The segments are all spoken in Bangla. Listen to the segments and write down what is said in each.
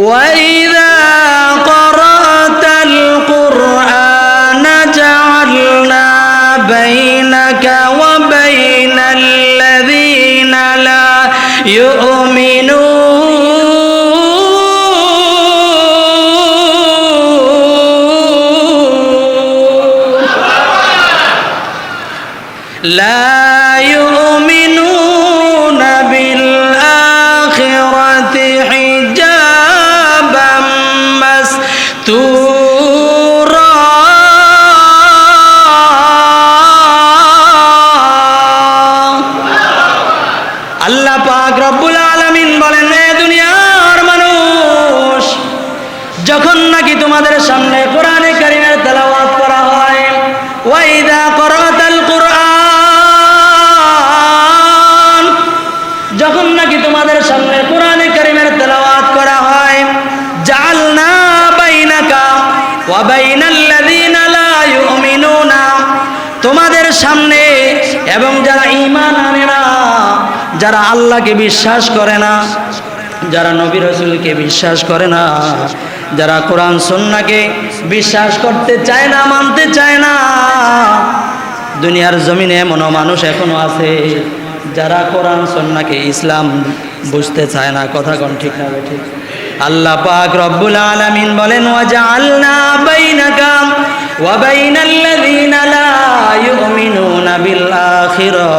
وإذا قرأت القرآن جعلنا بينك وبين الذين لا يؤمنون بالآخرة حجابا مستورا আল্লাহ পাক রব্বুল আলামিন বলেন, হে দুনিয়ার মানুষ, যখন নাকি তোমাদের সামনে কোরআনে কারীমের তেলাওয়াত করা হয়, ওয়াইদা করাতাল কুরআন, যখন নাকি তোমাদের সামনে কোরআনে কারীমের তেলাওয়াত করা হয়, জাআলনা বাইনাকা ওয়া বাইনাল্লাযীনা লা ইউমিনুনা, তোমাদের সামনে এবং যারা ঈমান আনে না, যারা আল্লাহকে বিশ্বাস করে না, যারা নবী রাসূলকে বিশ্বাস করে না, যারা কোরআন সুন্নাহকে বিশ্বাস করতে চায় না, মানতে চায় না, দুনিয়ার জমিনে এমন মানুষ এখনো আছে যারা কোরআন সুন্নাহকে ইসলাম বুঝতে চায় না। কথা কোন ঠিক না ঠিক? আল্লাহ পাক রব্বুল আলামিন বলেন, ওয়াজআলনা বাইনাকা ওয়া বাইনাল্লাযীনা লা ইউমিনুনা বিল আখিরাহ,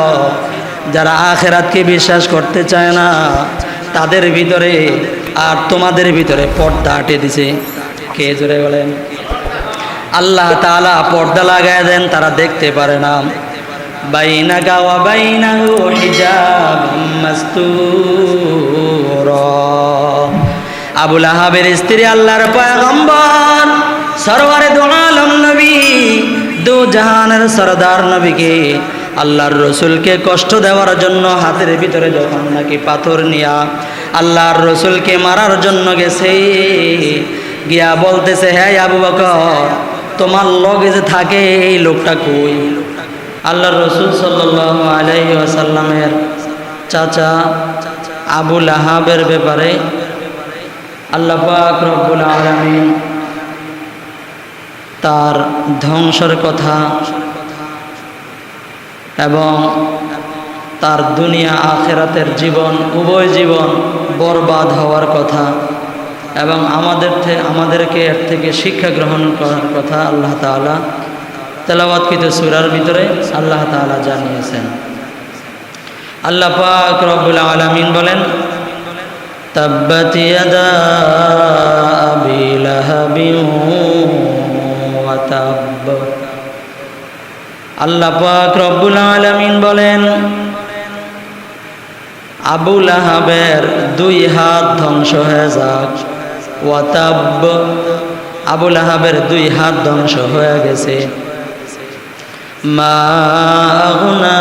যারা আখিরাতকে বিশ্বাস করতে চায় না তাদের ভিতরে আর তোমাদের ভিতরে পর্দা আটে দিছে। কে জোরে বলেন? আল্লাহ তাআলা পর্দা লাগায় দেন, তারা দেখতে পারে না। বাইনাকা ওয়া বাইনাহু হিজাবুম মাসতুরা। আবু লাহাবের স্ত্রী আল্লাহর পয়গম্বর সরওয়ারে দু আলম নবী, দু জাহানের সরদার নবীকে, আল্লাহর রসুলকে কষ্ট দেওয়ার জন্য হাতের ভিতরে যখন নাকি পাথর নিয়া আল্লাহর রসুলকে মারার জন্য গেছে, গিয়া বলতেছে, হে আবু বকর, তোমার লগে যে থাকে এই লোকটা কই? আল্লাহর রসুল সাল্লাল্লাহু আলাইহি ওয়াসাল্লামের চাচা আবু লাহাবের ব্যাপারে আল্লাহ পাক রব্বুল আলামিন তার ধ্বংসের কথা এবং তার দুনিয়া আখিরাতের জীবন, উভয় জীবন বরবাদ হওয়ার কথা এবং আমাদেরকে এর থেকে শিক্ষা গ্রহণ করার কথা আল্লাহ তাআলা তেলাওয়াতকৃত সূরার ভিতরে আল্লাহ তাআলা জানিয়েছেন। আল্লাহ পাক রব্বুল আলামিন বলেন, তাব্বাত ইয়াদা আবি লাহাবিন ওয়া তাব। আল্লাহ পাক রব্বুল আলামিন বলেন, আবু লাহাবের দুই হাত ধ্বংস হয়ে যাক। ওয়া তাব, আবু লাহাবের দুই হাত ধ্বংস হয়ে গেছে। মা আগনা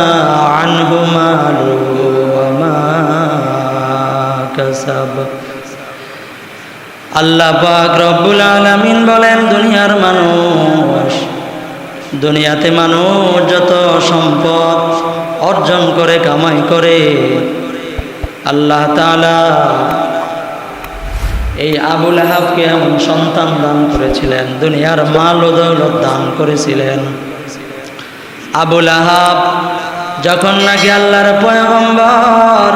আনহু মালুহু ওয়া মা কাসাব। আল্লাহ পাক রব্বুল আলামিন বলেন, দুনিয়ার মানুষ, দুনিয়াতে মানুষ যত সম্পদ অর্জন করে, কামাই করে, আল্লাহ তাআলা এই আবু লাহাবকে এমন সন্তান দান করেছিলেন, দুনিয়ার মাল ও দৌলত দান করেছিলেন। আবু লাহাব যখন নাকি আল্লাহর পয়গম্বর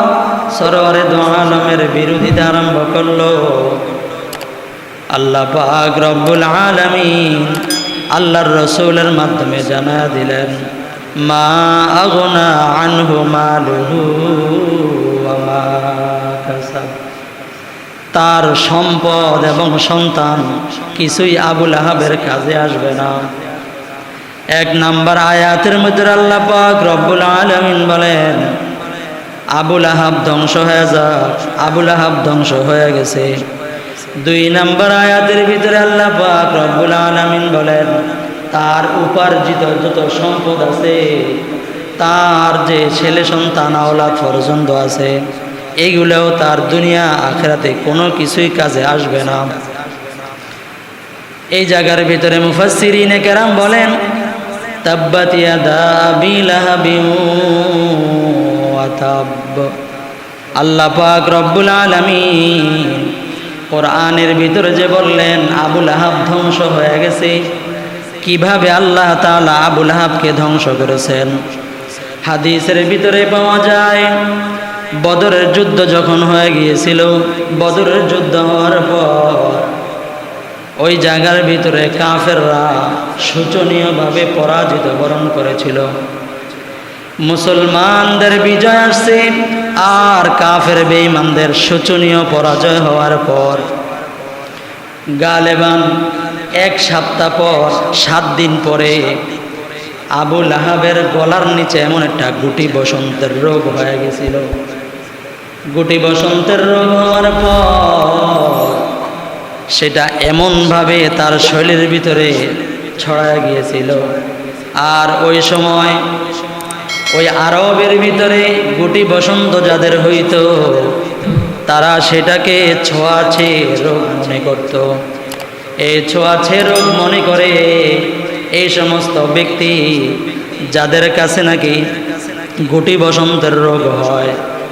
সরওয়ারে দু আলমের বিরোধিতা আরম্ভ করলো, আল্লাহ পাক রব্বুল আলামিন আল্লাহর রসুলের মাধ্যমে জানা দিলেন, মা আগনা আনহু মালুহু ওয়া মা কাসাব। তার সম্পদ এবং সন্তান কিছুই আবু লাহাবের কাজে আসবে না। এক নাম্বার আয়াতের মধ্যে আল্লাহ পাক রব্বুল আলামিন বলেন, আবু লাহাব ধ্বংস হয়ে যাক, আবু লাহাব ধ্বংস হয়ে গেছে। দুই নাম্বার আয়াতের ভিতরে আল্লাহ পাক রব্বুল আলামিন বলেন, তার উপার্জিত যত সম্পদ আছে, তার যে ছেলে সন্তান আওলাদ ফরজন্দ আছে, এইগুলোও তার দুনিয়া আখিরাতে কোনো কিছুই কাজে আসবে না। এই জায়গার ভিতরে মুফাসসিরিনে কেরাম বলেন, তাব্বাত ইয়াদা আবি লাহাবিন ওয়া তাব। আল্লাহ পাক রব্বুল আলামিন কোরআনের ভিতরে যে বললেন আবুল আহাব ধ্বংস হয়ে গেছে, কিভাবে আল্লাহ তাআলা আবুল আহাবকে ধ্বংস করেছেন হাদিসের ভিতরে পাওয়া যায়। বদরের যুদ্ধ যখন হয়ে গিয়েছিল, বদরের যুদ্ধ হওয়ার পর ওই জায়গার ভিতরে কাফেররা শোচনীয়ভাবে পরাজিত বরণ করেছিল। মুসলমানদের বিজয় আসছে, আর কাফের বেঈমানদের শোচনীয় পরাজয় হওয়ার পর গালেবান 1 সপ্তাহ পর 7 দিন পরে আবুল আহাবের গলার নিচে এমন একটা গুটি বসন্তের রোগ হয়ে গেছিল। গুটি বসন্তের রোগ হওয়ার পর সেটা এমনভাবে তার শরীরের ভিতরে ছড়ায় গিয়েছিল। আর ওই সময় ওই আরবের ভিতরে গুটি বসন্ত যাদের হইতো, তারা সেটাকে ছোঁয়াছে রোগ মনে করত। এই ছোঁয়াছে রোগ মনে করে এই সমস্ত ব্যক্তি যাদের কাছে নাকি গুটি বসন্তের রোগ হয়,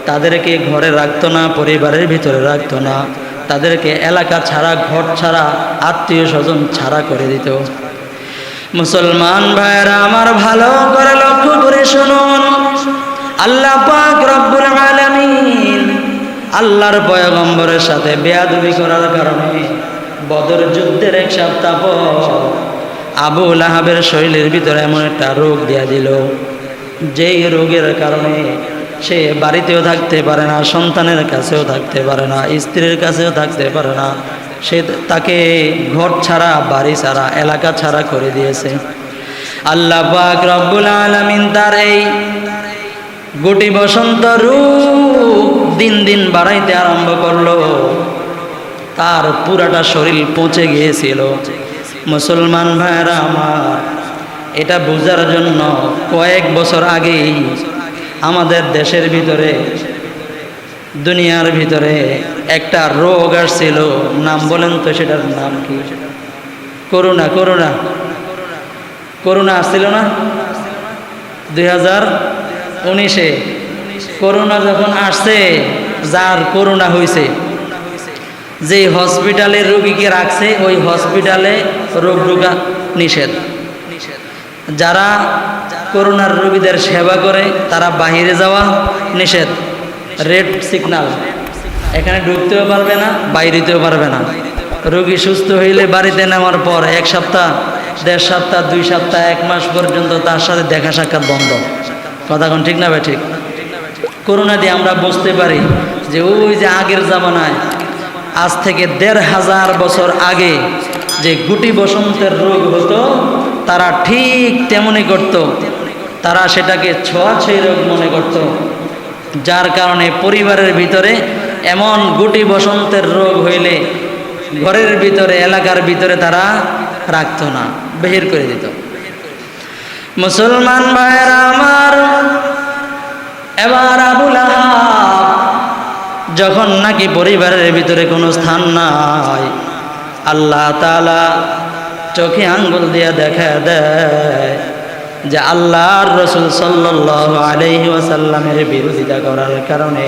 তাদেরকে ঘরে রাখতো না, পরিবারের ভিতরে রাখতো না, তাদেরকে এলাকা ছাড়া, ঘর ছাড়া, আত্মীয় স্বজন ছাড়া করে দিত। মুসলমান ভাইরা আমার, ভালো করে লক্ষ্য করে শুনুন, আল্লাহ পাক রব্বুল আলামিন আল্লাহর পয়গম্বরের সাথে বেয়াদবি করার কারণে বদর যুদ্ধের 1 সপ্তাহ পর আবুল আহাবের শরীরের ভিতরে এমন একটা রোগ দিয়া দিল, যেই রোগের কারণে সে বাড়িতেও থাকতে পারে না, সন্তানের কাছেও থাকতে পারে না, স্ত্রীর কাছেও থাকতে পারে না। সে তাকে ঘর ছাড়া, বাড়ি ছাড়া, এলাকা ছাড়া করে দিয়েছে। আল্লাহ পাক রব্বুল আলামিন তার এই গুটি বসন্ত রোগ দিন দিন বাড়াইতে আরম্ভ করলো। তার পুরাটা শরীর পচে গিয়েছিল। মুসলমান ভাইরা আমার, এটা বোঝার জন্য কয়েক বছর আগেই আমাদের দেশের ভিতরে, দুনিয়ার ভিতরে একটা রোগ আসছিল। নাম বলেন তো, সেটার নাম কি? করোনা। করোনা করোনা আসছিল না 2019-এ? করোনা যখন আসছে, যার করোনা হয়েছে, যে হসপিটালে রোগীকে রাখছে ওই হসপিটালে রোগ ঢোকা নিষেধ। যারা করোনার রোগীদের সেবা করে তারা বাহিরে যাওয়া নিষেধ। রেড সিগন্যাল, এখানে ঢুকতেও পারবে না, বাইরেতেও পারবে না। রোগী সুস্থ হইলে বাড়িতে নেওয়ার পর 1 সপ্তাহ, 1.5 সপ্তাহ, 2 সপ্তাহ, 1 মাস পর্যন্ত তার সাথে দেখা সাক্ষাৎ বন্ধ। কথা কোন ঠিক না ভাই? ঠিক। করোনা দিয়ে আমরা বুঝতে পারি যে ওই যে আগের জামানায়, আজ থেকে 1500 বছর আগে যে গুটি বসন্তের রোগ হতো, তারা ঠিক তেমনই করত। তারা সেটাকে ছোঁয়াছুঁয়ি রোগ মনে করত, যার কারণে পরিবারের ভিতরে এমন গুটি বসন্তের রোগ হইলে ঘরের ভিতরে, এলাকার ভিতরে তারা রাখতো না, বের করে দিত। মুসলমান ভাইরা আমার, এবার আবুল আহাব যখন নাকি পরিবারের ভিতরে কোনো স্থান নাই, আল্লাহ তাআলা চোখে আঙ্গুল দিয়ে দেখা দেয় যে আল্লাহর রাসূল সাল্লাল্লাহু আলাইহি ওয়াসাল্লামের বিরোধিতা করার কারণে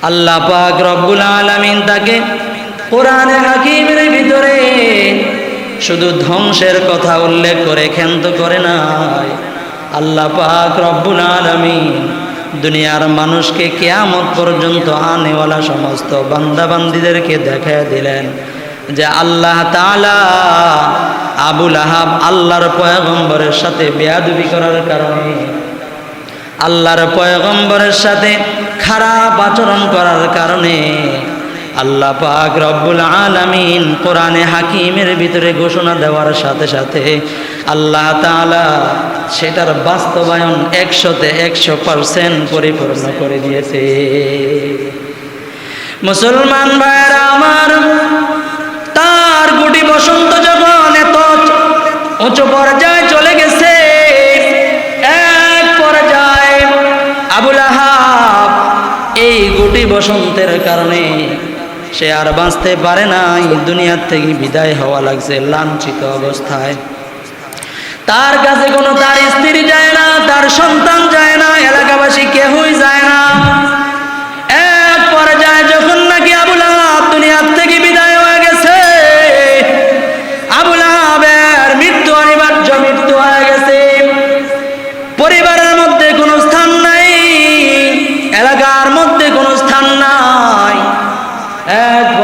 আল্লাহ পাক রব্বুল আলামিন তাকে কোরআনে হাকিমের ভিতরে শুধু ধ্বংসের কথা উল্লেখ করে ক্ষান্ত করে নাই। আল্লাহ পাক রব্বুল আলামিন দুনিয়ার মানুষকে কিয়ামত পর্যন্ত আনেওয়ালা সমস্ত বান্দাবান্দীদেরকে দেখায় দিলেন যে আল্লাহ তাআলা আবুল আহাব আল্লাহর পয়গম্বরের সাথে বেয়াদবি করার কারণে, আল্লাহর পয়গম্বরের সাথে খারাপ আচরণ করার কারণে আল্লাহ পাক রব্বুল আলামিন কোরআনে হাকিমের ভিতরে ঘোষণা দেওয়ার সাথে সাথে আল্লাহ তাআলা সেটার বাস্তবায়ন 100-তে 100% পরিপূর্ণ করে দিয়েছে। মুসলমান ভাইরা আমার, তার গুটি বসন্ত যখন এত উঁচু পর্যায়ে চলে গেছে, এক পর্যায়ে আবুল আহাব এই গুটি বসন্তের কারণে সে আর বাঁচতে পারে নাই, দুনিয়ার থেকে বিদায় হওয়া লাগছে লাঞ্ছিত অবস্থায়। তার কাছে কোনো তার স্ত্রী যায় না, তার সন্তান যায় না, এলাকাবাসী কেউই যায় না। এক পর্যায়ে যখন নাকি আবুল আহাব দুনিয়ার থেকে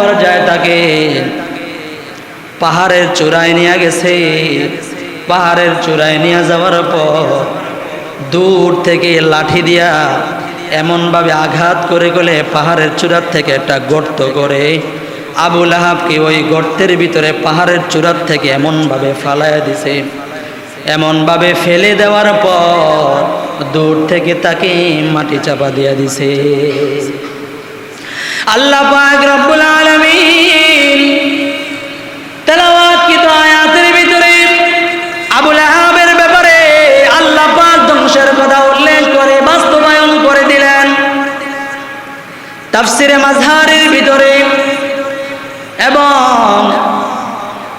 পর্যায়ে তাকে পাহাড়ের চূড়ায় নিয়ে গেছে। পাহাড়ের চূড়ায় নিয়ে যাওয়ার পর দূর থেকে লাঠি দিয়া এমনভাবে আঘাত করে গেলে পাহাড়ের চূড়ার থেকে একটা গর্ত করে আবু লাহাবকে ওই গর্তের ভিতরে পাহাড়ের চূড়ার থেকে এমনভাবে ফালাইয়া দিছে। এমনভাবে ফেলে দেওয়ার পর দূর থেকে তাকে মাটি চাপা দিয়া দিছে। আল্লাহ পাক রব্বুল আলামিন তেলাওয়াতকৃত আয়াতের ভিতরে আবু লাহাবের ব্যাপারে আল্লাহ পাক ধ্বংসের কথা উল্লেখ করে বাস্তবায়ন করে দিলেন। তাফসিরে মাজহারের ভিতরে এবং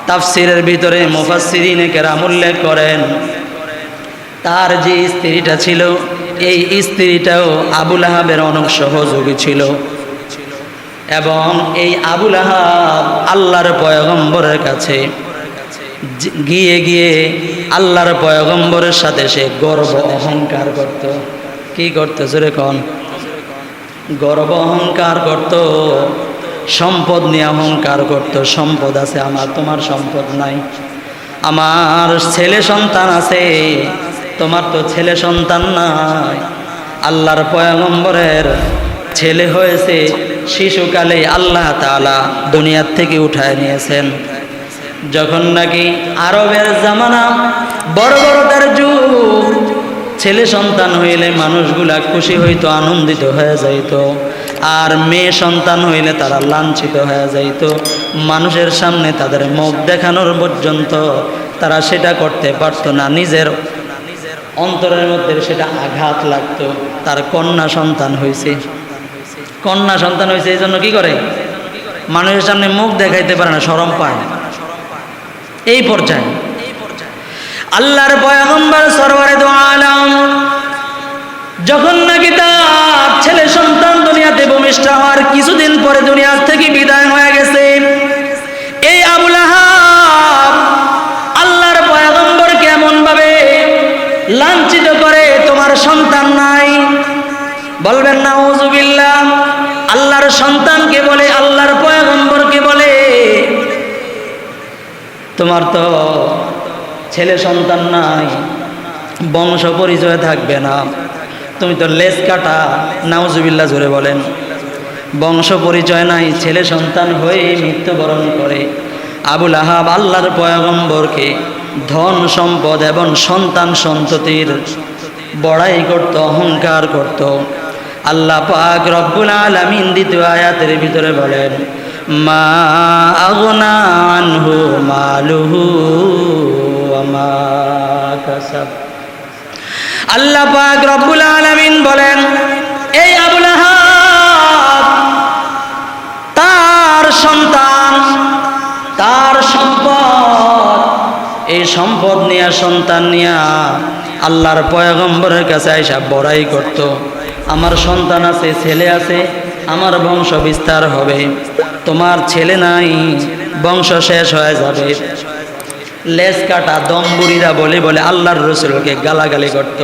তাফসিরের ভিতরে মুফাসসিরিনে কেরাম উল্লেখ করেন তার যে স্ত্রীটা ছিল এই স্ত্রীটাও আবু লাহাবের অনেক সহযোগী ছিল এবং এই আবু লাহাব আল্লাহর পয়গম্বরের কাছে গিয়ে গিয়ে আল্লাহর পয়গম্বরের সাথে সে গর্ব অহংকার করত। কি করতে জোরে কোন? গর্ব অহংকার করত, সম্পদ নিয়ে অহংকার করত। সম্পদ আছে আমার, তোমার সম্পদ নাই। আমার ছেলে সন্তান আছে, তোমার তো ছেলে সন্তান নাই। আল্লাহর পয়গম্বরের ছেলে হয়েছে শিশুকালে আল্লাহ তাআলা দুনিয়ার থেকে উঠায় নিয়েছেন। যখন নাকি আরবের জামানা বড় বড়টার যুগ, ছেলে সন্তান হইলে মানুষগুলা খুশি হইতো, আনন্দিত হয়ে যাইত। আর মেয়ে সন্তান হইলে তারা লাঞ্ছিত হয়ে যাইত। মানুষের সামনে তাদের মুখ দেখানোর পর্যন্ত তারা সেটা করতে পারত না। নিজের অন্তরের মধ্যে সেটা আঘাত লাগতো। তার কন্যা সন্তান হয়েছে, কন্যা সন্তান হয়েছে এই জন্য কি করে? মানুষের সামনে মুখ দেখাইতে পারে না, শরম পায়। এই পর্যায়ে আল্লাহর পয়গম্বর সরওয়ারে দু আলম যখন নাকি তার ছেলে সন্তান দুনিয়াতে ভূমিষ্ঠ হওয়ার কিছুদিন পরে দুনিয়ার থেকে বিদায় হয়ে গেছে, এই আবু লাহাব আল্লাহর পয়গম্বর কেমন ভাবে লাঞ্ছিত করে, তোমার সন্তান নাই। বলবেন নাউযুবিল্লাহ। আল্লাহর সন্তানকে বলে, আল্লাহর পয়গম্বরকে বলে, তোমার তো ছেলে সন্তান নাই, বংশ পরিচয় থাকবে না, তুমি তো লেজ কাটা। নাউযুবিল্লাহ জোরে বলেন। বংশ পরিচয় নাই, ছেলে সন্তান হয়ে মৃত্যুবরণ করে। আবু লাহাব আল্লাহর পয়গম্বরকে ধন সম্পদ এবং সন্তান সন্ততির বড়াই করত, অহংকার করত। আল্লাহ পাক রব্বুল আলামিন দ্বিতীয় আয়াতের ভিতরে বলেন, মা আগনা আনহু মালুহু ওয়া মা কাসাব। আল্লাহ পাক রব্বুল আলামিন বলেন, এই আবু লাহাব তার সন্তান, তার সম্পদ, এই সম্পদ নিয়ে, সন্তান নিয়ে আল্লাহর পয়গম্বরের কাছে আইসা বড়াই করত। আমার সন্তান আছে, ছেলে আছে, আমার বংশ বিস্তার হবে, তোমার ছেলে নাই, বংশ শেষ হয়ে যাবে। লেজ কাটা দম্বুরিরা বলে বলে আল্লাহর রসুলকে গালাগালি করত।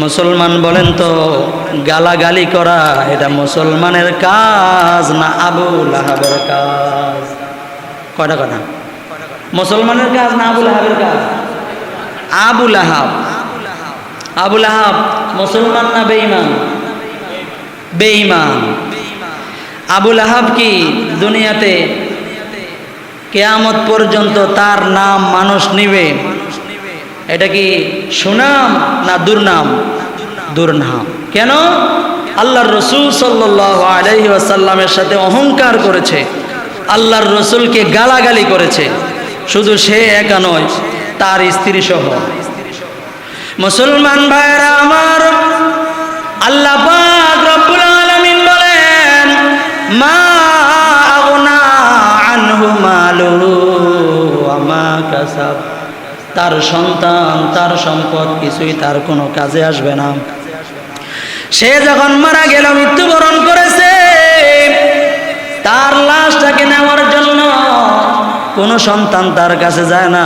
মুসলমান বলেন তো, গালাগালি করা এটা মুসলমানের কাজ না আবু লাহাবের কাজ? কয়টা কথা? মুসলমানের কাজ না আবু লাহাবের কাজ? আবু লাহাব, আবু লাহাব মুসলমান না বেঈমান? বেঈমান। আবু লাহাব কি দুনিয়াতে কিয়ামত পর্যন্ত তার নাম মানুষ নিবে? এটা কি সুনাম না দুর্নাম? দুর্নাম। কেন? আল্লাহর রসুল সাল্লাল্লাহু আলাইহি ওয়াসাল্লামের সাথে অহংকার করেছে, আল্লাহর রসুলকে গালাগালি করেছে। শুধু সে একা নয়, তার স্ত্রী সহ। মুসলমান ভাইরা আমার, আল্লাহ পাক রব্বুল আলামিন বলেন, মা আগনা আনহু মালুহু ওয়া মা কাসাব। তার সন্তান, তার সম্পদ কিছুই তার কোনো কাজে আসবে না। সে যখন মারা গেল, মৃত্যুবরণ করেছে, তার লাশটাকে নেওয়ার জন্য কোনো সন্তান তার কাছে যায় না।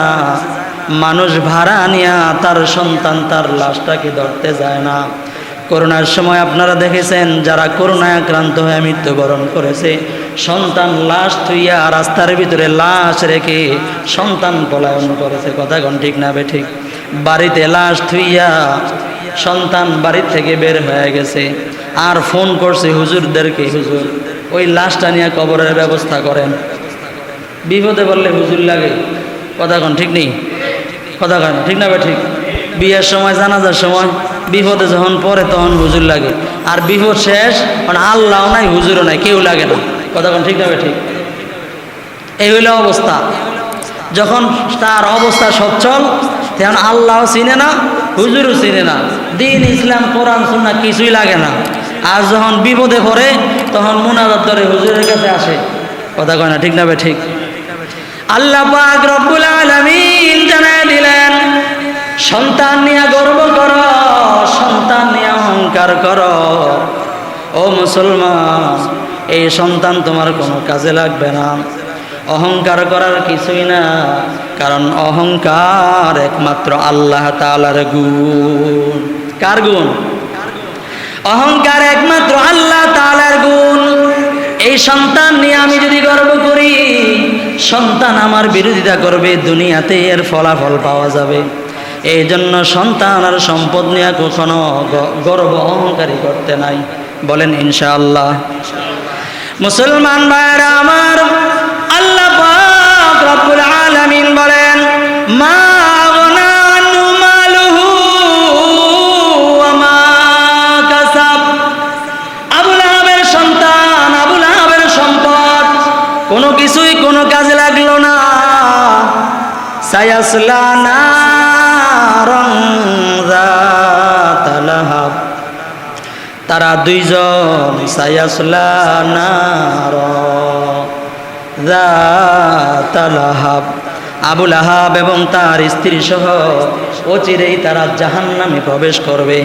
মানুষ ভাড়া নিয়া তার সন্তান তার লাশটাকে ধরতে যায় না। করোনার সময় আপনারা দেখেছেন, যারা করোনায় আক্রান্ত হয়ে মৃত্যুবরণ করেছে, সন্তান লাশ থুইয়া রাস্তার ভিতরে লাশ রেখে সন্তান পলায়ন করেছে। কথা কোন ঠিক না বেঠিক? বাড়িতে লাশ থুইয়া সন্তান বাড়ির থেকে বের হয়ে গেছে, আর ফোন করছে হুজুরদেরকে, হুজুর ওই লাশটা নিয়ে কবরের ব্যবস্থা করেন। বিপদে বললে হুজুর লাগে। কথা কোন ঠিক নেই? কথা কয় না, ঠিক না বেঠিক? বিয়ের সময় জানাজার সময় বিপদে যখন পড়ে তখন হুজুর লাগে, আর বিপদ শেষ কারণ আল্লাহও নাই হুজুরও নাই, কেউ লাগে না। কথা কোন ঠিক না বেঠিক? এই হইল অবস্থা। যখন তার অবস্থা সচ্ছল তখন আল্লাহও চিনে না, হুজুরও চিনে না, দিন ইসলাম কোরআন সুন্নাহ কিছুই লাগে না। আর যখন বিপদে পড়ে তখন মুনাজাত ধরে হুজুরের কাছে আসে। কথা কয় না, ঠিক না বেঠিক? আল্লাহ পাক রব্বুল আলামিন জানায় দিলেন, সন্তান নিয়ে গর্ব করো, সন্তান নিয়ে অহংকার করো। ও মুসলমান, এই সন্তান তোমার কোনো কাজে লাগবে না। অহংকার করার কিছুই না, কারণ অহংকার একমাত্র আল্লাহ তাআলার গুণ। কার গুণ? অহংকার একমাত্র আল্লাহ তাআলার গুণ। এই সন্তান নিয়ে আমি যদি গর্ব করি, সন্তান আমার বিরোধিতা করবে, দুনিয়াতে এর ফলাফল পাওয়া যাবে। এই জন্য সন্তান আর সম্পদ নিয়ে কখনো গর্ব অহংকারী করতে নাই। বলেন ইনশাআল্লাহ। মুসলমান ভাইরা আমার, আল্লাহ পাক রব্বুল আলামিন বলেন, মা আগনা আনহু মালুহু ওয়া মা কাসাব। আবু লাহাবের সন্তান, আবু লাহাবের সম্পদ কোনো কিছুই কোনো কাজে লাগলো না। সায়াসলা নারান যাতা লাহাব, তারা দুইজন সায়াসলা নারান যাতা লাহাব, আবু লাহাব এবং তার স্ত্রী সহ অচিরেই তারা জাহান্নামে প্রবেশ করবে।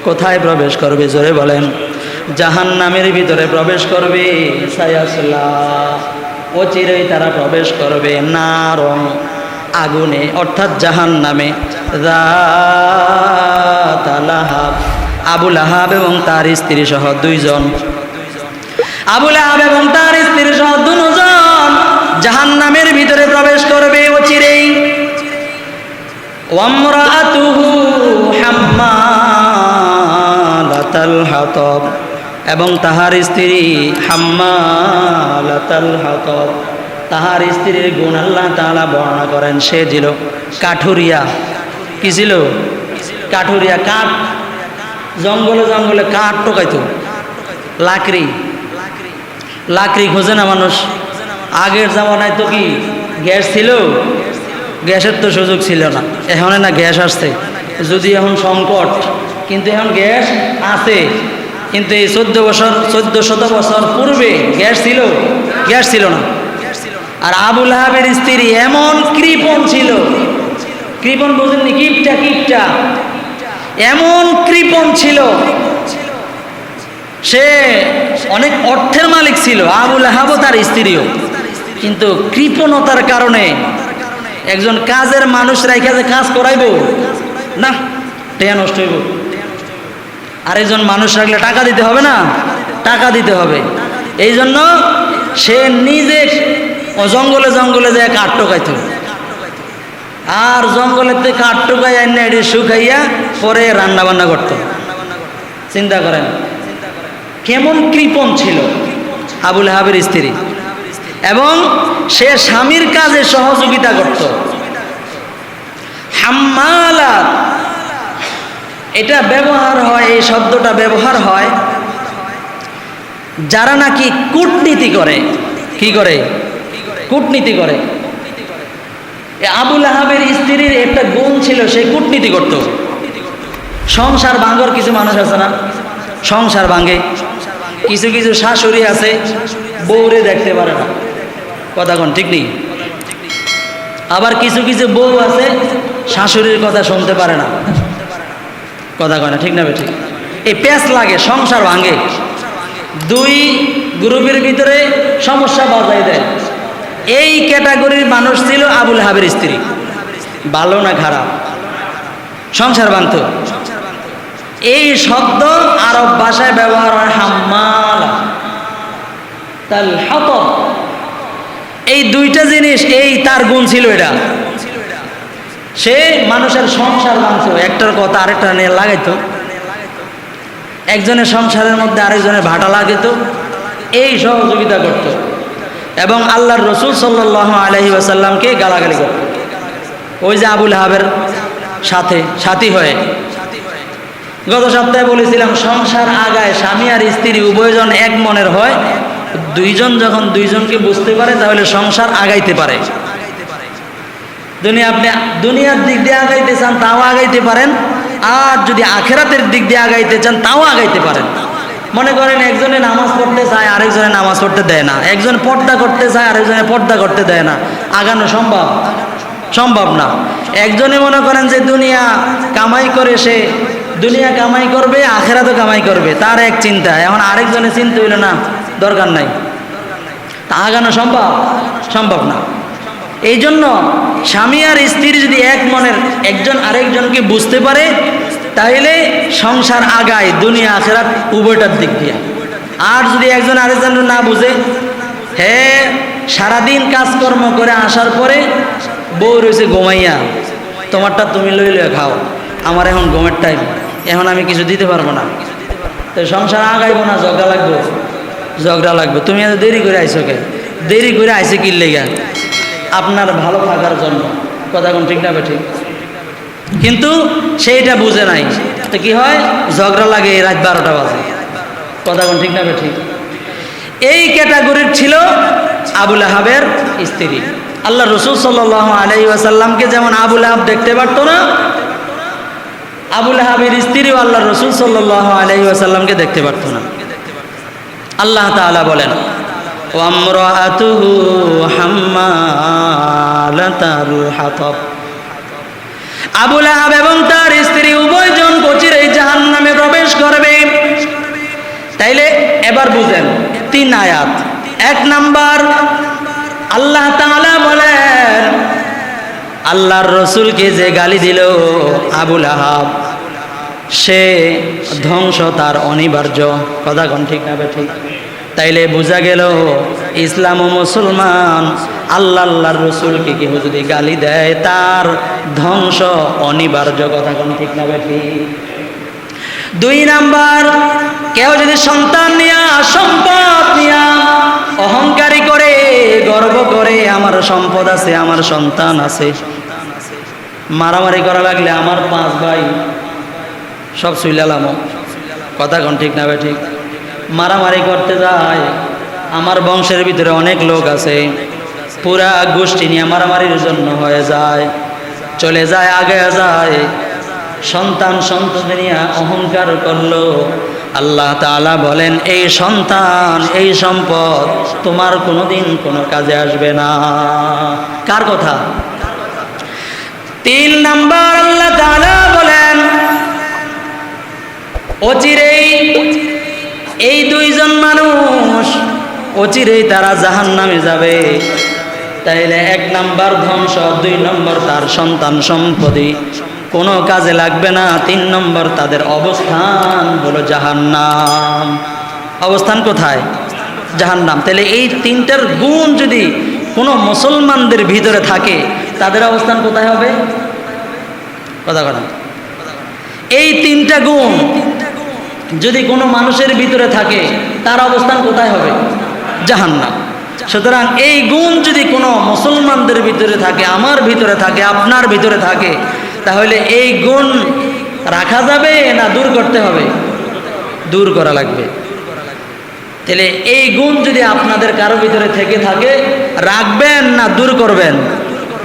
কোথায় প্রবেশ করবে? জোরে বলেন। জাহান্নামের ভিতরে প্রবেশ করবে। সায়াসলা, অচিরেই তারা প্রবেশ করবে নারন, আগুনে, অর্থাৎ জাহান্নামে। যাতা লাহাব, আবু লাহাব এবং তার স্ত্রী সহ দুইজন, আবু লাহাব এবং তার স্ত্রী সহ দুজন জাহান্নামের ভিতরে প্রবেশ করবে অচিরেই। ওয়ামরাতুহু হাম্মালাতাল হাতাব, এবং তাহার স্ত্রী হাম্মালাতাল হাতাব। তাহার স্ত্রীর গুণ আল্লাহ তাআলা বর্ণনা করেন, সে ছিল কাঠুরিয়া। কি ছিল? কাঠুরিয়া। কাঠ, জঙ্গলে জঙ্গলে কাঠ টোকাইতো, লাকড়ি লাকড়ি খোঁজে না মানুষ। আগের জামানায় তো কি গ্যাস ছিল? গ্যাসের তো সুযোগ ছিল না। এখন না গ্যাস আসছে, যদি এখন সংকট, কিন্তু এখন গ্যাস আছে। কিন্তু এই 1400 বছর পূর্বে গ্যাস ছিল? গ্যাস ছিল না। আর আবু লাহাবের স্ত্রী এমন কৃপণ ছিল, কৃপণ বুঝেননি? কিপটা, কিপটা, এমন কৃপণ ছিল। সে অনেক অর্থের মালিক ছিল, আবু লাহাবও তার স্ত্রীও, কিন্তু কৃপণতার কারণে একজন কাজের মানুষ রাইখা যে কাজ করাইব না, টাকা নষ্ট হইব। আরেকজন মানুষ রাখলে টাকা দিতে হবে না? টাকা দিতে হবে। এই জন্য সে নিজে জঙ্গলে জঙ্গলে যায় কাঠ টোকাইত, আর জঙ্গলেতে কাঠ টোকাই আইনা এটি শুকাইয়া পরে রান্না বান্না করত। চিন্তা করেন কেমন কৃপণ ছিল আবু লাহাবের স্ত্রী, এবং সে স্বামীর কাজে সহযোগিতা করত। হাম্মালা, এটা ব্যবহার হয়, এই শব্দটা ব্যবহার হয় যারা নাকি কূটনীতি করে। কি করে? কূটনীতি করে। আবু লাহাবের স্ত্রীর একটা গুণ ছিল, সে কূটনীতি করত। সংসার ভাঙর কিছু মানুষ আছে না, সংসার ভাঙে। কিছু কিছু শাশুড়ি আছে বউরে দেখতে পারে না। কথা কোন ঠিক নেই? আবার কিছু কিছু বউ আছে শাশুড়ির কথা শুনতে পারে না। কথা কয় না, ঠিক না ঠিক? এই পেঁচ লাগে, সংসার ভাঙে। দুই গ্রুপের ভিতরে সমস্যা বাজায় দেয়। এই ক্যাটাগরির মানুষ ছিল আবু লাহাবের স্ত্রী। ভালো না খারাপ? সংসার ভাঙত। এই শব্দ আরব ভাষায় ব্যবহার হয় হাম্মালা। তাল হাতব, এই দুইটা জিনিস, এই তার গুণ ছিল। এটা সে মানুষের সংসার ভাঙছে, একটার কথা আরেকটা নিয়ে লাগাইতো, একজনের সংসারের মধ্যে আরেকজনের ভাটা লাগাইত, এই সহযোগিতা করত এবং আল্লাহর রসুল সাল্লাল্লাহু আলাইহি ওয়াসাল্লামকে গালাগালি করত। ওই যে আবুল আহাবের সাথী হয়ে গত সপ্তাহে বলেছিলাম, সংসার আগায় স্বামী আর স্ত্রী উভয়জন এক মনের হয়, দুইজন যখন দুইজনকে বুঝতে পারে তাহলে সংসার আগাইতে পারে। আপনি দুনিয়ার দিক দিয়ে আগাইতে চান তাও আগাইতে পারেন, আর যদি আখেরাতের দিক দিয়ে আগাইতে চান তাও আগাইতে পারেন। মনে করেন একজনে নামাজ পড়তে চায় আরেকজনে নামাজ পড়তে দেয় না, একজন পর্দা করতে চায় আরেকজনে পর্দা করতে দেয় না, আগানো সম্ভব না। একজনে মনে করেন যে দুনিয়া কামাই করে, সে দুনিয়া কামাই করবে আখেরাতও কামাই করবে, তার এক চিন্তা, এখন আরেকজনে চিন্তা হইল না, দরকার নাই, তা আগানো সম্ভব না। এই জন্য স্বামী আর স্ত্রী যদি এক মনের, একজন আরেকজনকে বুঝতে পারে, তাহলে সংসার আগায় দুনিয়া আখেরাত উভয়টার দিক দিয়ে। আর যদি একজন আরেকজন না বুঝে, হ্যাঁ সারাদিন কাজকর্ম করে আসার পরে বউ রয়েছে ঘুমাইয়া, তোমারটা তুমি লই খাও, আমার এখন ঘুমের টাইম, এখন আমি কিছু দিতে পারবো না, তো সংসার আগাইবো না, ঝগড়া লাগবে। তুমি এত দেরি করে আইসো কে? দেরি করে আইসে কি লেগা? আপনার ভালো থাকার জন্য। কথা কোন ঠিক না ঠিক? কিন্তু সেইটা বুঝে নাই, তো কি হয়, ঝগড়া লাগে রাত 12টা বাজে। কথা কোন ঠিক না ঠিক? এই ক্যাটাগরির ছিল আবুল আহাবের স্ত্রী। আল্লাহ রসুল সাল্লাল্লাহু আলাইহি ওয়াসাল্লামকে যেমন আবুল আহাব দেখতে পারতো না, আবুল আহাবের স্ত্রীও আল্লাহ রসুল সাল্লাল্লাহু আলাইহি ওয়াসাল্লামকে দেখতে পারতো না। আল্লাহ তাআলা বলেন, ওয়ামরাআতুহু হাম্মালাতাল হাতাব, আবুল আহাব এবং তার স্ত্রী উভয়জন চিরই জাহান্নামে প্রবেশ করবে। তাইলে এবার বুঝেন 3 আয়াত। 1 নাম্বার, আল্লাহ তাআলা বলেন আল্লাহর রসুলকে যে গালি দিল আবুল আহাব, সে ধ্বংস তার অনিবার্য। কথা কোন ঠিক না ঠিক? তাইলে বোঝা গেল ইসলাম ও মুসলমান আল্লাহর রসুলকে কেউ যদি গালি দেয় তার ধ্বংস অনিবার্য। কথা কোন ঠিক না ঠিক? 2 নাম্বার, কেউ যদি সন্তান নিয়া, সম্পদ নিয়া অহংকারী করে, গর্ব করে, আমার সম্পদ আছে, আমার সন্তান আছে, মারামারি করা লাগলে আমার 5 ভাই সব চুইলালাম। কথা কোন ঠিক না ঠিক? মারামারি করতে যায়, আমার বংশের ভিতরে অনেক লোক আছে, পুরা গোষ্ঠী নিয়ে মারামারির জন্য হয়ে যায়, চলে যায়, আগে যায়, সন্তান নিয়ে অহংকার করলো। আল্লাহ তাআলা বলেন এই সন্তান, এই সম্পদ তোমার কোনোদিন কোনো কাজে আসবে না। কার কথা? 3 নাম্বার, আল্লাহ তাআলা বলেন অচিরেই এই 2 জন মানুষ অচিরেই তারা জাহান্নামে যাবে। তাইলে 1 নাম্বার ধ্বংস, 2 নম্বর তার সন্তান সম্পত্তি কোনো কাজে লাগবে না, 3 নম্বর তাদের অবস্থান হলো জাহান্নাম। অবস্থান কোথায়? জাহান্নাম। তাহলে এই 3টার গুণ যদি কোনো মুসলমানদের ভিতরে থাকে, তাদের অবস্থান কোথায় হবে? কথা কথা, এই 3টা গুণ যদি কোনো মানুষের ভিতরে থাকে, তার অবস্থান কোথায় হবে? জাহান্নাম। সুতরাং এই গুণ যদি কোনো মুসলমানদের ভিতরে থাকে, আমার ভিতরে থাকে, আপনার ভিতরে থাকে, তাহলে এই গুণ রাখা যাবে না দূর করতে হবে? দূর করা লাগবে। তাহলে এই গুণ যদি আপনাদের কারো ভিতরে থেকে থাকে, রাখবেন না দূর করবেন?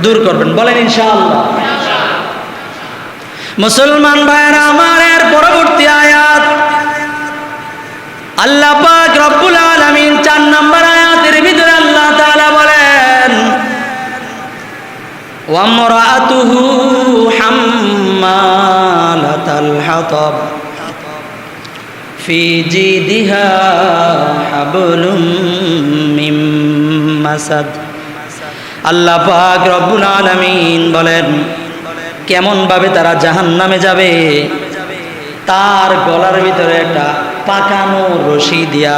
দূর করবেন। বলেন ইনশাআল্লাহ। মুসলমান ভাইয়েরা আমার, এর পরবর্তী আয়াত আল্লাহ পাক রব্বুল আলামিন 4 নম্বর আয়াতের ভিতরে আল্লাহ তাআলা বলেন ওয়ামরাআতুহু হাম্মালাতাল হাতাব ফি জিদিহা হাবলুম মিন মাসাদ। আল্লাহ পাক রব্বুল আলামিন বলেন কেমন ভাবে তারা জাহান্নামে যাবে, তার গলার ভিতরে একটা পাকানো রশি দিয়া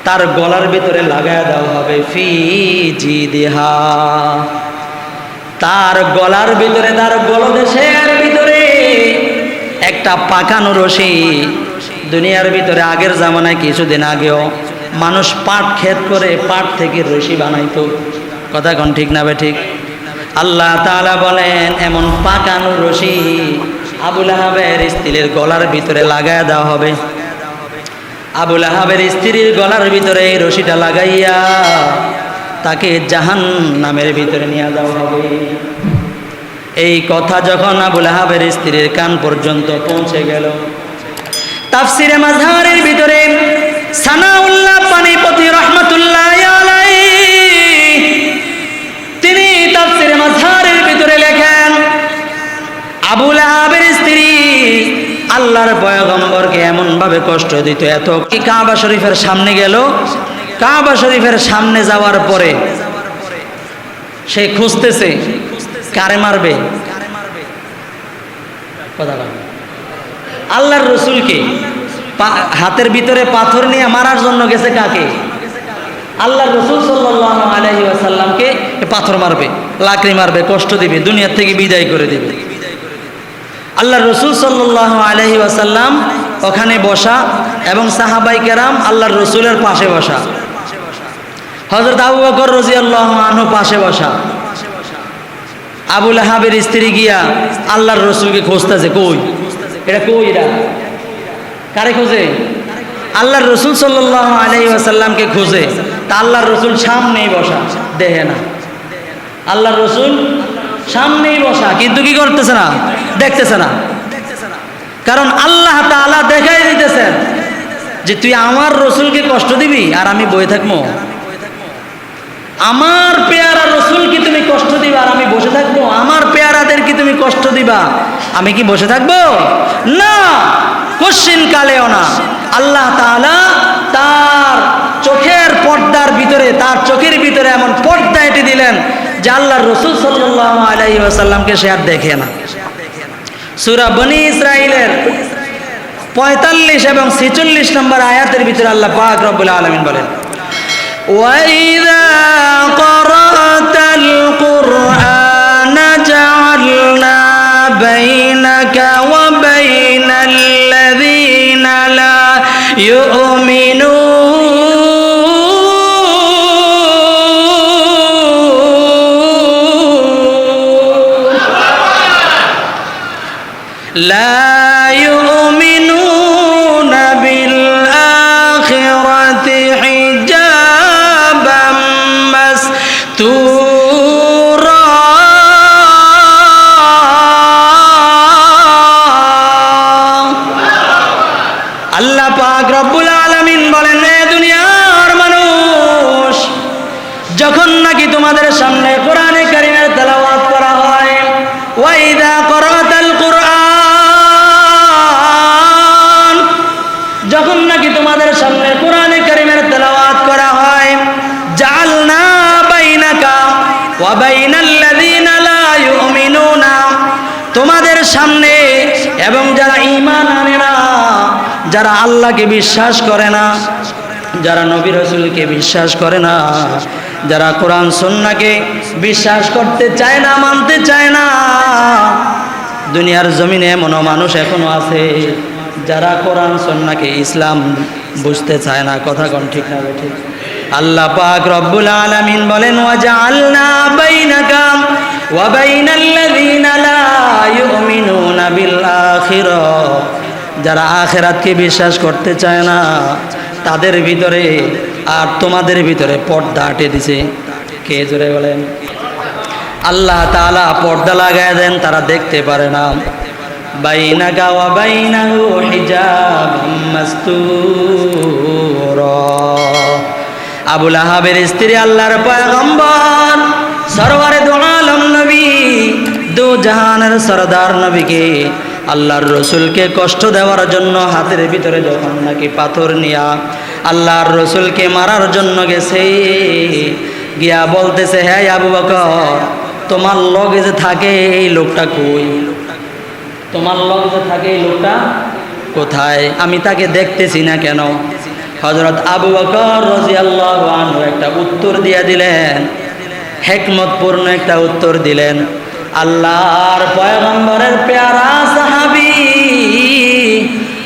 তার গলার ভিতরে লাগায় দেওয়া হবে ফি জিদিহা, তার গলার ভিতরে, তার গলদেশের ভিতরে একটা পাকানো রশি। দুনিয়ার ভিতরে আগের জামানায় কিছুদিন আগেও মানুষ পাট ক্ষেত করে পাট থেকে রশি বানাইতো, কথা কোন ঠিক না বে ঠিক? আল্লাহ তাআলা বলেন এমন পাকানো রশি আবু লাহাবের স্ত্রীর গলার ভিতরে লাগায় দেওয়া হবে। আবু লাহাবের স্ত্রীর গলার ভিতরে এই রশিটা লাগাইয়া তাকে জাহান্নামের ভিতরে নিয়ে যাওয়া হবে। এই কথা যখন আবু লাহাবের স্ত্রীর কান পর্যন্ত পৌঁছে গেল, তাফসিরে মাযহারের ভিতরে সানাউল্লাহ পানিপতি রাহমাতুল্লাহ আলাইহি তিনি তাফসিরে মাযহারের ভিতরে লেখেন, আবু লাহাবের স্ত্রী আল্লাহর পয়গম্বরকে এমন ভাবে কষ্ট দিত, এত কি কাবা শরীফের সামনে গেল, কাবা শরীফের সামনে যাওয়ার পরে সে খুঁজতেছে কারে মারবে, আল্লাহর রসুলকে। হাতের ভিতরে পাথর নিয়ে মারার জন্য গেছে কাকে? আল্লাহর রসুল সাল্লাল্লাহু আলাইহি ওয়াসাল্লামকে পাথর মারবে, লাকড়ি মারবে, কষ্ট দিবে, দুনিয়া থেকে বিদায় করে দিবে। আল্লাহর রসুল সাল্লাল্লাহু আলাইহি ওয়াসাল্লাম ওখানে বসা এবং সাহাবাই কেরাম আল্লাহর রসুলের পাশে বসা, হযরত আবু বকর রাদিয়াল্লাহু আনহু পাশে বসা। আবু লাহাবের স্ত্রী গিয়া আল্লাহর রসুলকে খুঁজতেছে, কই এটা, কই এটা, কারে খোঁজে? আল্লাহর রসুল সাল্লাল্লাহু আলাইহি ওয়াসাল্লামকে খুঁজে। তা আল্লাহর রসুল সামনেই বসা, দেখে না। আল্লাহর রসুল সামনেই বসা, কিন্তু কি করতেছে না, দেখতেছে না। কারণ আল্লাহ তাআলা দেখাই দিতেছেন যে তুই আমার রসুলকে কষ্ট দিবি আর আমি বসে থাকবো? আমার পেয়ারা রসুলকে তুমি কষ্ট দিবা আর আমি বসে থাকবো? আমার পেয়ারাদের কি তুমি কষ্ট দিবা, আমি কি বসে থাকবো? না, কোশ্চিন কালেও না। আল্লাহ তাআলা তার চোখের পর্দার ভিতরে, তার চোখের ভিতরে এমন পর্দা এঁটে দিলেন যে আল্লাহর রাসূল সাল্লাল্লাহু আলাইহি ওয়াসাল্লামকে সে আর দেখে না। সূরা বনী ইসরাঈলের 45 এবং 46 নম্বর আয়াতের ভিতরে আল্লাহ পাক রব্বুল আলামিন বলেন, وَإِذَا قَرَأْتَ الْقُرْآنَ جَعَلْنَا بَيْنَكَ وَبَيْنَ الَّذِينَ لَا يُؤْمِنُونَ بِالْآخِرَةِ حِجَابًا مَسْتُورًا। আল্লাহ পাক রব্বুল আলামিন বলেন, হে দুনিয়ার মানুষ, যখন নাকি তোমাদের সামনে কোরআনে কারীমের তেলাওয়াত করা হয়, ওয়াইদা করাতাল কুরআন, যখন নাকি তোমাদের সামনে কোরআনে কারীমের তেলাওয়াত করা হয়, জাআলনা বাইনাকা ওয়া বাইনাল্লাযীনা লা ইউমিনুনা, তোমাদের সামনে এবং যারা ঈমান আনে না, যারা আল্লাহকে বিশ্বাস করে না, যারা নবী রাসূলকে বিশ্বাস করে না, যারা কোরআন সুন্নাহকে বিশ্বাস করতে চায় না, মানতে চায় না, দুনিয়ার জমিনে এমন মানুষ এখনো আছে যারা কোরআন সুন্নাহকে, ইসলাম বুঝতে চায় না, কথা কোন ঠিক না ঠিক? আল্লাহ পাক রব্বুল আলামিন বলেন, ওয়াজআলনা বাইনাকা ওয়া বাইনাল্লাযীনা লা ইউমিনুনা বিল আখিরাহ, যারা আখিরাতকে বিশ্বাস করতে চায় না তাদের ভিতরে আর তোমাদের ভিতরে পর্দা আটে দিছে। কে জোরে বলেন? আল্লাহ তাআলা পর্দা লাগায় দেন, তারা দেখতে পারে না। বাইনাকা ওয়া বাইনাহু হিজাবুম মাসতুরা। আবু লাহাবের স্ত্রী আল্লাহর পয়গম্বর সরওয়ারে দু আলম নবী, দু জাহানের সরদার নবীকে, আল্লাহর রসুলকে কষ্ট দেওয়ার জন্য হাতের ভিতরে যখন নাকি পাথর নিয়া আল্লাহর রসুলকে মারার জন্য গেছে, গিয়া বলতেছে, হে আবু বকর, তোমার লগে যে থাকে এই লোকটা কই? তোমার লগে যে থাকে এই লোকটা কোথায়? আমি তাকে দেখতেছি না কেন? হযরত আবু বকর রাদিয়াল্লাহু আনহু একটা উত্তর দিয়ে দিলেন, হিকমতপূর্ণ একটা উত্তর দিলেন। আল্লাহর পয়গম্বরের পেয়ারা সাহাবী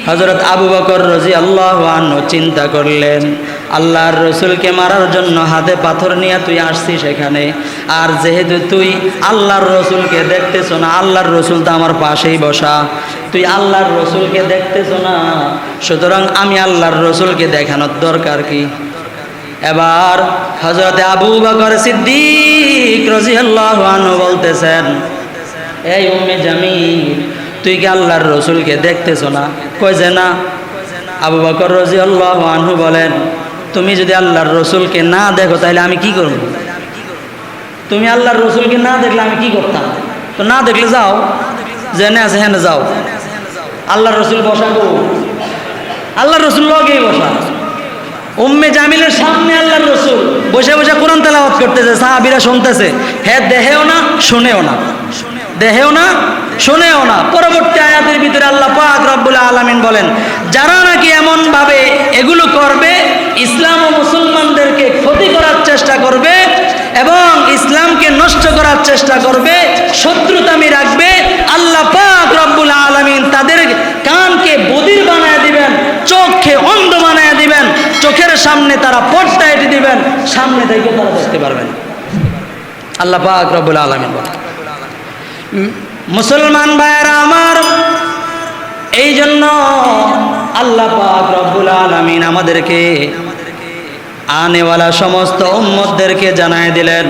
হযরত আবু বকর রাদিয়াল্লাহু আনহু চিন্তা করলেন, আল্লাহর রসুলকে মারার জন্য হাতে পাথর নিয়ে তুই আসছিস এখানে, আর যেহেতু তুই আল্লাহর রসুলকে দেখতেছ না, আল্লাহর রসুল তো আমার পাশেই বসা, তুই আল্লাহর রসুলকে দেখতেছ না, সুতরাং আমি আল্লাহর রসুলকে দেখানোর দরকার কি? এবার হযরত আবু বকর সিদ্দিক রাদিয়াল্লাহু আনহু বলতেছেন, এই উম্মে জামিল, তুই কি আল্লাহর রসুলকে দেখতেছ না? কয় যে না। আবু বকর রাদিয়াল্লাহু আনহু বলেন, তুমি যদি আল্লাহর রসুলকে না দেখো তাহলে আমি কি করব? তুমি আল্লাহর রসুলকে না দেখলে আমি কি করতাম? তো না দেখলে যাও, জেনে আছে হেনে যাও, আল্লাহর রসুল বসা গো, আল্লাহর রসুল লগেই বসা। উম্মে জামিলের সামনে আল্লাহর রসুল বসে বসে কোরআন তেলাওয়াত করতেছে, সাহাবীরা শুনতেছে, হ্যাঁ দেহেও না শুনেও না, দেহেও না শুনেও না। পরবর্তী আয়াতের ভিতরে আল্লাহ পাক রব্বুল আলামিন বলেন, যারা নাকি এমন ভাবে এগুলো করবে, ইসলাম ও মুসলমানদেরকে ক্ষতি করার চেষ্টা করবে এবং ইসলামকে নষ্ট করার চেষ্টা করবে, শত্রুতামি রাখবে, আল্লাহ পাক রব্বুল আলামিন তাদের কানকে বধির বানায় দিবেন, চোখকে অন্ধ বানায় দিবেন, চোখের সামনে তারা পর্দা এঁটে দিবেন, সামনে থেকে তারা দেখতে পারবেন। আল্লাহ পাক রব্বুল আলামিন বলেন। মুসলমান ভাইয়েরা আমার, এই জন্য আল্লাহ পাক রব্বুল আলামিন আমাদেরকে আনেওয়ালা সমস্ত উম্মতদেরকে জানায় দিলেন,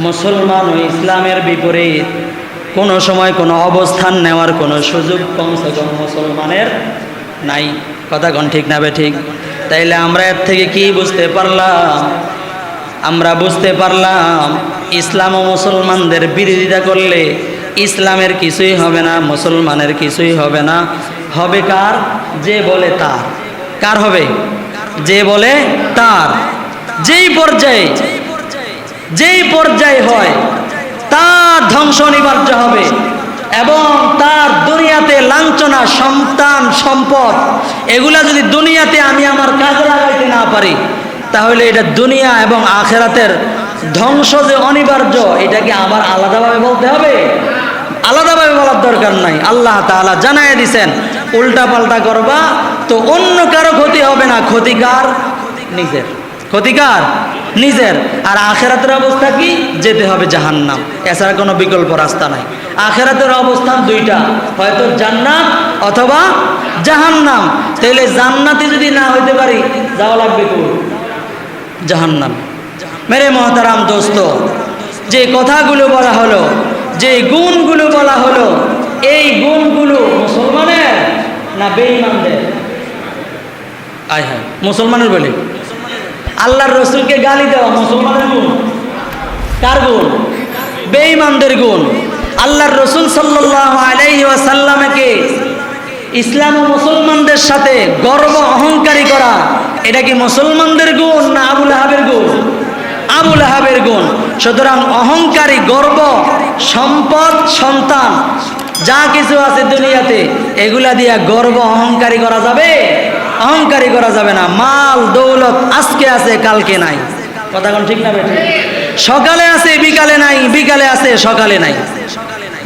মুসলমান ও ইসলামের বিপরীত কোনো সময় কোনো অবস্থান নেওয়ার কোনো সুযোগ কমসে কম মুসলমানের নাই। কথা কোন ঠিক না বে ঠিক? তাইলে আমরা এর থেকে কি বুঝতে পারলাম? আমরা বুঝতে পারলাম ইসলাম ও মুসলমানদের বিরোধিতা করলে ইসলামের কিছুই হবে না, মুসলমানের কিছুই হবে না। হবে কার? যে বলে তার। কার হবে? যে বলে তার। যেই পর্যায়ে হয় তার ধ্বংস অনিবার্য হবে এবং তার দুনিয়াতে লাঞ্ছনা, সন্তান, সম্পদ এগুলা যদি দুনিয়াতে আমি আমার কাজে লাগাইতে না পারি, তাহলে এটা দুনিয়া এবং আখেরাতের ধ্বংস যে অনিবার্য, এটাকে আবার আলাদাভাবে বলতে হবে? আলাদাভাবে বলার দরকার নাই। আল্লাহ তাআলা জানায় দিছেন, উল্টা পাল্টা করবা তো অন্য কারো ক্ষতি হবে না, ক্ষতিকার নিজের, ক্ষতিকার নিজের। আর আখেরাতের অবস্থা কি? যেতে হবে জাহান্নাম, এছাড়া কোনো বিকল্প রাস্তা নাই। আখেরাতের অবস্থান দুইটা, হয়তো জান্নাত অথবা জাহান্নাম। তাহলে জান্নাতি যদি না হইতে পারি, যাওয়া লাগবে কোন? জাহান্নাম। মেরে মহতারাম দোস্ত, যে কথাগুলো বলা হলো, যে গুণগুলো বলা হলো, এই গুণগুলো মুসলমানের না বেঈমানদের? আয় হায়, মুসলমানের বলে আল্লাহর রসুলকে গালি দেওয়া মুসলমানের গুণ? কার গুণ? বেঈমানদের গুণ। আল্লাহর রসুল সাল্লাল্লাহু আলাইহি ওয়াসাল্লামকে ইসলাম ও মুসলমানদের সাথে গর্ব অহংকারী করা, এটা কি মুসলমানদের গুণ না আবু লাহাবের গুণ? আবু লাহাবের গুণ। সুতরাং অহংকারী, গর্ব, সম্পদ, সন্তান যা কিছু আছে দুনিয়াতে, এগুলা দিয়া গর্ব অহংকারী করা যাবে? অহংকারী করা যাবে না। মাল দৌলত আজকে আছে কালকে নাই। কথা কোন ঠিক না বেঠিক? সকালে আছে বিকালে নাই, বিকালে আছে সকালে নাই,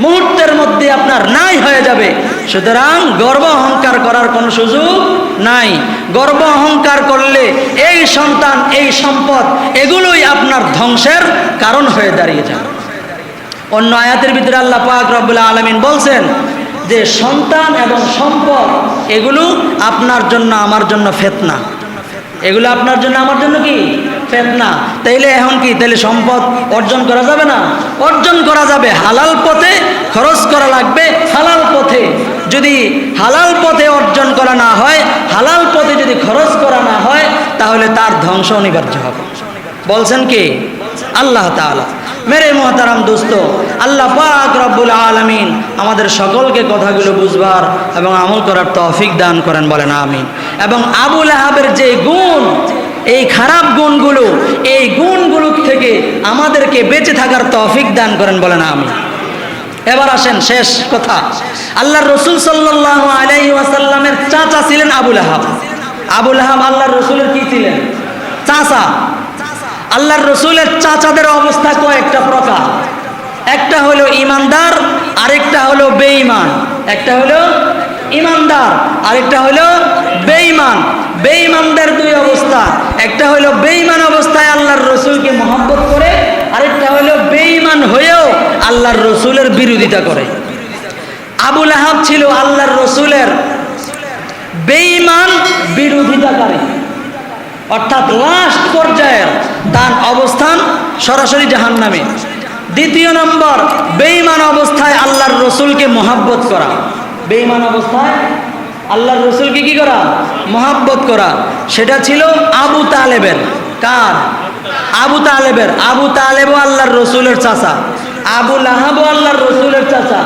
মুহূর্তের মধ্যে আপনার নাই হয়ে যাবে। সুতরাং গর্ব অহংকার করার কোনো সুযোগ নাই। গর্ব অহংকার করলে এই সন্তান, এই সম্পদ এগুলোই আপনার ধ্বংসের কারণ হয়ে দাঁড়িয়ে যাবে। অন্য আয়াতের ভিতরে আল্লাহ পাক রব্বুল আলামিন বলছেন যে সন্তান এবং সম্পদ এগুলো আপনার জন্য আমার জন্য ফিতনা, এগুলো আপনার জন্য আমার জন্য কি? ফিতনা। তাইলে এখন কি? তাইলে সম্পদ অর্জন করা যাবে না? অর্জন করা যাবে, হালাল পথে খরচ করা লাগবে। হালাল পথে যদি হালাল পথে অর্জন করা না হয়, হালাল পথে যদি খরচ করা না হয়, তাহলে তার ধ্বংস অনিবার্য হবে। বলছেন কে? আল্লাহ তাআলা। মেরে মোহতারাম দোস্ত, আল্লাহ পাক রব্বুল আলামিন আমাদের সকলকে কথাগুলো বুঝবার এবং আমল করার তৌফিক দান করেন, বলেন আমিন। এবং আবু লাহাবের যে গুণ, এই খারাপ গুণগুলো, এই গুণগুলো থেকে আমাদেরকে বেঁচে থাকার তৌফিক দান করেন, বলেন আমিন। এবার আসেন শেষ কথা। আল্লাহর রসুল সাল্লাল্লাহু আলাইহি ওয়াসাল্লামের চাচা ছিলেন আবু লাহাব। আবু লাহাব আল্লাহর রসুলের কি ছিলেন? চাচা। আল্লাহর রসুলের চাচাদের অবস্থা কয়েকটা প্রকার। একটা হলো ইমানদার, আরেকটা হলো বেঈমান। একটা হলো ইমানদার, আরেকটা হলো বেঈমান। বেঈমানদের দুই অবস্থা, একটা হলো বেঈমান অবস্থায় আল্লাহর রসুলকে মহব্বত করে, আরেকটা হলো বেঈমান হয়েও আল্লাহর রসুলের বিরোধিতা করে। আবু লাহাব ছিল আল্লাহর রসুলের বেঈমান বিরোধিতাকারী, অর্থাৎ লাস্ট পর্যায়ের তার অবস্থান সরাসরি জাহান্নামে। দ্বিতীয় নম্বর, বেঈমান অবস্থায় আল্লাহর রসুলকে মহব্বত করা। বেঈমান অবস্থায় আল্লাহর রসুলকে কি করা? মহব্বত করা। সেটা ছিল আবু তালেবের। কার? আবু তালেবের। আবু তালেবও আল্লাহর রসুলের চাচা, আবু লাহাবও আল্লাহর রসুলের চাচা,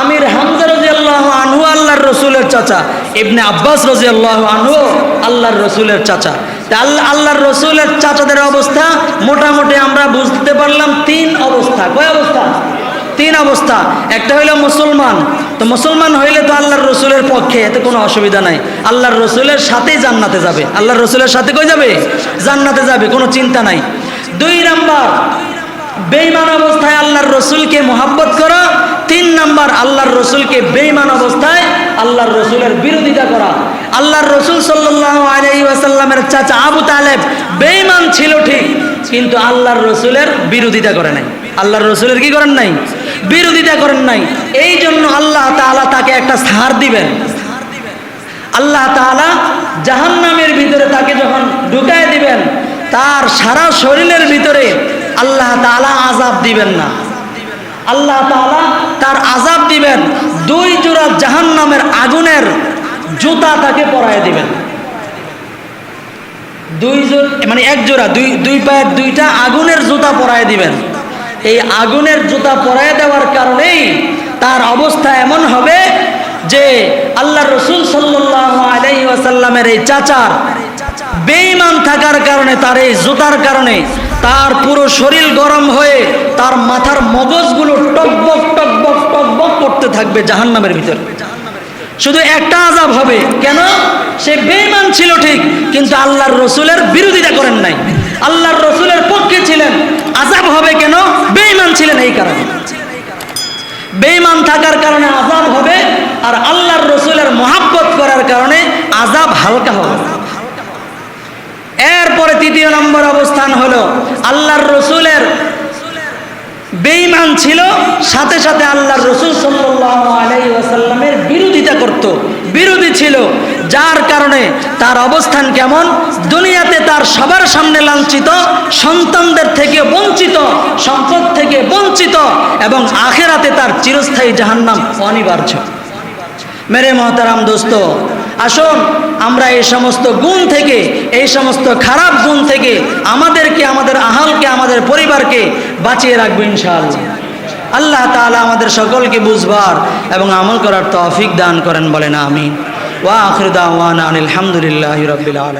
আমির হামজা রাদিয়াল্লাহু আনহু আল্লাহর রসুলের চাচা, ইবনে আব্বাস রাদিয়াল্লাহু আনহু আল্লাহর রসুলের চাচা। আল্লাহর রসুলের চাচাদের অবস্থা মোটামুটি আমরা বুঝতে পারলাম তিন অবস্থা। কয় অবস্থা? তিন অবস্থা। একটা হইলো মুসলমান, তো মুসলমান হইলে তো আল্লাহর রসুলের পক্ষে, এতে কোনো অসুবিধা নাই, আল্লাহর রসুলের সাথেই জান্নাতে যাবে। আল্লাহর রসুলের সাথে কই যাবে? জান্নাতে যাবে, কোনো চিন্তা নাই। দুই নাম্বার, বেঈমান অবস্থায় আল্লাহর রসুলকে মহব্বত করা। তিন নাম্বার, আল্লাহর রসুলকে বেঈমান অবস্থায় আল্লাহর রসুলের বিরোধিতা করা। আল্লাহর রসুল সাল্লাল্লাহু আলাইহি ওয়াসাল্লামের চাচা আবু তালেব বেঈমান ছিল ঠিক, কিন্তু আল্লাহর রসুলের বিরোধিতা করে নাই। আল্লাহর রসুলের কি করেন নাই? বিরোধিতা করেন নাই। এই জন্য আল্লাহ তাআলা তাকে একটা ছাড় দিবেন। আল্লাহ তাআলা জাহান্নামের ভিতরে তাকে যখন ঢুকায় দিবেন, তার সারা শরীরের ভিতরে আল্লাহ তাআলা আযাব দিবেন না। আল্লাহ তাআলা তার আযাব দিবেন, দুই জোড়া জাহান্নামের আগুনের জুতা তাকে পরায় দিবেন। মানে এক জোড়া, দুই পায়ের দুইটা আগুনের জুতা পরায় দিবেন। এই আগুনের জুতা পরায় দেওয়ার কারণেই তার অবস্থা এমন হবে যে আল্লাহ রসুল সাল্লাল্লাহু আলাইহি ওয়াসাল্লামের এই চাচার বেঈমান থাকার কারণে, তার এই জুতার কারণে তার পুরো শরীর গরম হয়ে তার মাথার মগজগুলো টকবক টকবক টকবক করতে থাকবে জাহান্নামের ভিতরে। শুধু একটা আযাব হবে, কেন? সে বেঈমান ছিল ঠিক, কিন্তু আল্লাহর রসুলের বিরোধিতা করেন নাই, আল্লাহর রসুলের পক্ষে ছিলেন। আযাব হবে কেন? বেঈমান ছিলেন এই কারণে। বেঈমান থাকার কারণে আযাব হবে, আর আল্লাহর রসুলের মহব্বত করার কারণে আযাব হালকা হবে। এরপরে তৃতীয় নম্বর অবস্থান হলো, আল্লাহর রসুলের বেঈমান ছিল, সাথে সাথে আল্লাহর রসুল সাল্লাল্লাহু আলাইহি ওয়াসাল্লামের বিরোধিতা করত, বিরোধী ছিল, যার কারণে তার অবস্থান কেমন? দুনিয়াতে তার সবার সামনে লাঞ্ছিত, সন্তানদের থেকে বঞ্চিত, সম্পদ থেকে বঞ্চিত, এবং আখিরাতে তার চিরস্থায়ী জাহান্নাম অনিবার্য। মেরে মহতারাম দোস্ত, আসুন আমরা এই সমস্ত গুণ থেকে, এই সমস্ত খারাপ গুণ থেকে আমাদেরকে, আমাদের আহলকে, আমাদের পরিবারকে বাঁচিয়ে রাখবো ইনশাআল্লাহ। আল্লাহ তাআলা আমাদের সকলকে বুঝবার এবং আমল করার তৌফিক দান করেন, বলেন আমিন। ওয়া আখিরু দাওয়ানা আনিল হামদুলিল্লাহি রাব্বিল আলামিন।